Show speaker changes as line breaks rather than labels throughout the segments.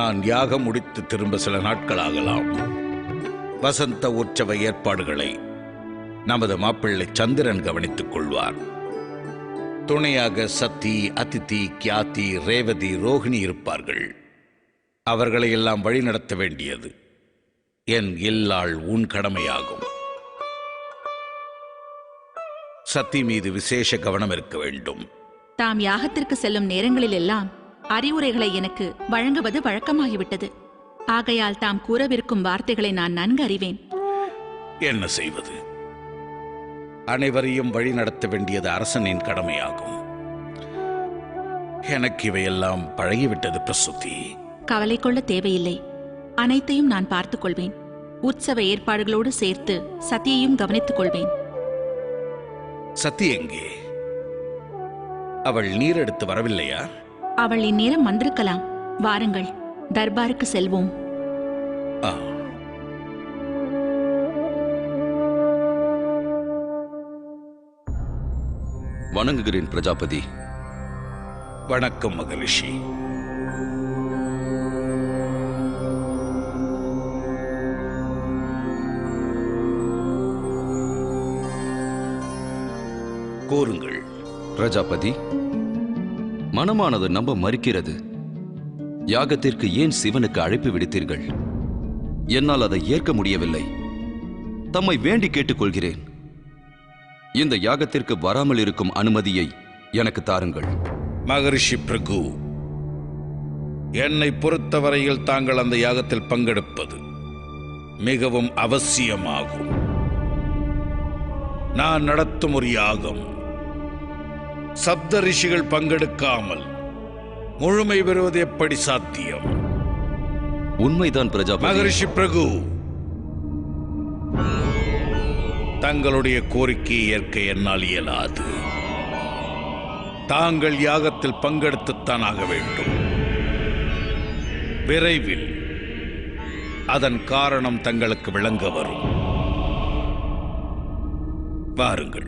நான் யாகம் முடித்து திரும்ப சில நாட்கள் ஆகலாம். வசந்த உற்சவ ஏற்பாடுகளை நமது மாப்பிள்ளை சந்திரன் கவனித்துக் கொள்வார். துணையாக சத்தி, அதித்தி, கியாதி, ரேவதி, ரோஹிணி இருப்பார்கள். அவர்களை எல்லாம் வழிநடத்த வேண்டியது என் இல்லாள் உன் கடமையாகும். சத்தி மீது விசேஷ கவனம் இருக்க வேண்டும்.
தாம் யாகத்திற்கு செல்லும் நேரங்களில் எல்லாம் அறிவுரைகளை எனக்கு வழங்குவது வழக்கமாகிவிட்டது. ஆகையால் தாம் கூறவிருக்கும் வார்த்தைகளை நான் நன்கு அறிவேன்.
என்ன செய்வது? அனைவரையும் வழி நடத்த வேண்டியது அரசனின் கடமையாகும். எனக்கு இவையெல்லாம் பழகிவிட்டது பிரசுத்தி.
கவலை கொள்ள தேவையில்லை. அனைத்தையும் நான் பார்த்துக் கொள்வேன். உற்சவ ஏற்பாடுகளோடு சேர்த்து சத்தியையும் கவனித்துக் கொள்வேன்.
சத்தி எங்கே? அவள் நீர் எடுத்து வரவில்லையா?
அவள் இந்நேரம் வந்திருக்கலாம். வாருங்கள், தர்பாருக்கு செல்வோம்.
வணங்குகிறேன் பிரஜாபதி.
வணக்கம் மகரிஷி. கூறுங்கள்.
பிரஜாபதி, மனமானது நம்ப மறுக்கிறது. யாகத்திற்கு ஏன் சிவனுக்கு அழைப்பு விடுத்தீர்கள்? என்னால் அதை ஏற்க முடியவில்லை. தம்மை வேண்டி கேட்டுக்கொள்கிறேன். இந்த யாகத்திற்கு வராமல் இருக்கும் அனுமதியை எனக்கு தாருங்கள்.
மகரிஷி பிரகு, என்னை பொறுத்தவரையில் தாங்கள் அந்த யாகத்தில் பங்கெடுப்பது மிகவும் அவசியமாகும். நான் நடத்தும் ஒரு யாகம் சப்த ரிஷிகள் பங்கெடுக்காமல் முழுமை பெறுவது எப்படி சாத்தியம்?
உண்மைதான் பிரஜாபதி.
மகரிஷி பிரகு, தங்களுடைய கோரிக்கையை ஏற்க என்னால் இயலாது. தாங்கள் யாகத்தில் பங்கெடுத்துத்தான் ஆக வேண்டும். விரைவில் அதன் காரணம் தங்களுக்கு விளங்க வரும். வாருங்கள்.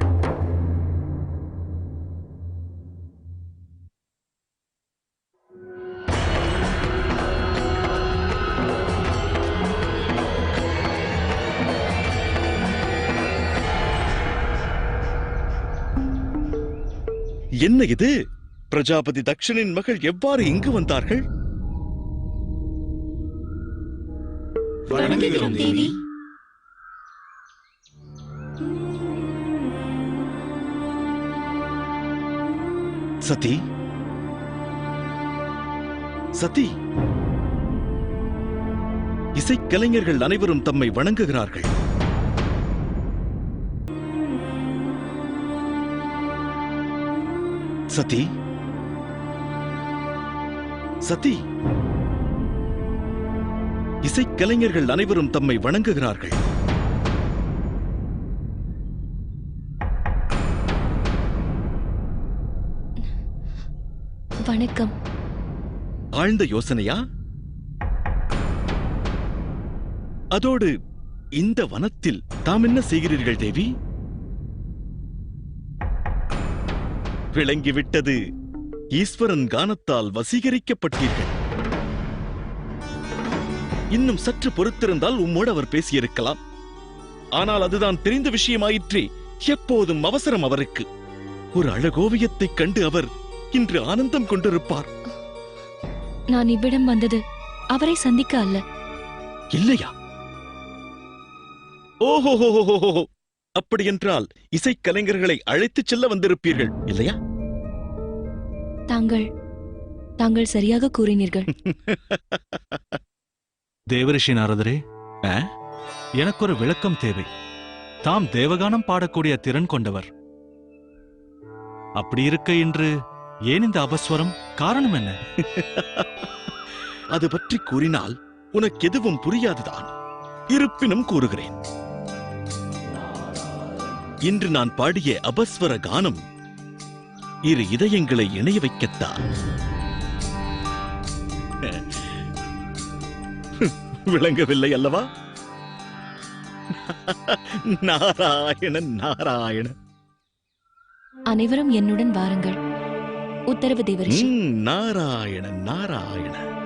என்ன இது? பிரஜாபதி தக்ஷனின் மகள் எவ்வாறு இங்கு வந்தார்கள்?
வணங்குகிறோம் தேவி.
சதி, சதி, இசைக்கலைஞர்கள் அனைவரும் தம்மை வணங்குகிறார்கள். சதி, சதி, இசைக்கலைஞர்கள் அனைவரும் தம்மை வணங்குகிறார்கள்.
வணக்கம்.
ஆழ்ந்த யோசனையா? அதோடு இந்த வனத்தில் தாம் என்ன செய்கிறீர்கள் தேவி? விளங்கிவிட்டது. ஈஸ்வரன் கானத்தால் வசீகரிக்கப்பட்டீர்கள். இன்னும் சற்று பொறுத்திருந்தால் உம்மோடு அவர் பேசியிருக்கலாம். ஆனால் அதுதான் தெரிந்த விஷயமாயிற்றே. எப்போதும் அவசரம் அவருக்கு. ஒரு அழகோவியத்தைக் கண்டு அவர் இன்று ஆனந்தம் கொண்டிருப்பார்.
நான் இவ்விடம் வந்தது அவரை சந்திக்க அல்ல.
இல்லையா? ஓஹோ, அப்படியென்றால் இசைக்கலைஞர்களை அழைத்துச் செல்ல வந்திருப்பீர்கள் இல்லையா?
தாங்கள் சரியாக கூறினீர்கள்.
தேவரிஷி நாரதரே, எனக்கு ஒரு விளக்கம் தேவை. தாம் தேவகானம் பாடக்கூடிய திறன் கொண்டவர். அப்படி இருக்க இன்று ஏன் இந்த அபஸ்வரம்? காரணம் என்ன?
அது பற்றி கூறினால் உனக்கு எதுவும் புரியாதுதான். இருப்பினும் கூறுகிறேன். இன்று நான் பாடிய அபஸ்வர கானம் இரு இதயங்களை இணைய வைக்கத்தான். விளங்கவில்லை அல்லவா? நாராயணன் நாராயணன்.
அனைவரும் என்னுடன் வாருங்கள். உத்தரவு தேவரிஷி.
நாராயணன் நாராயணன்.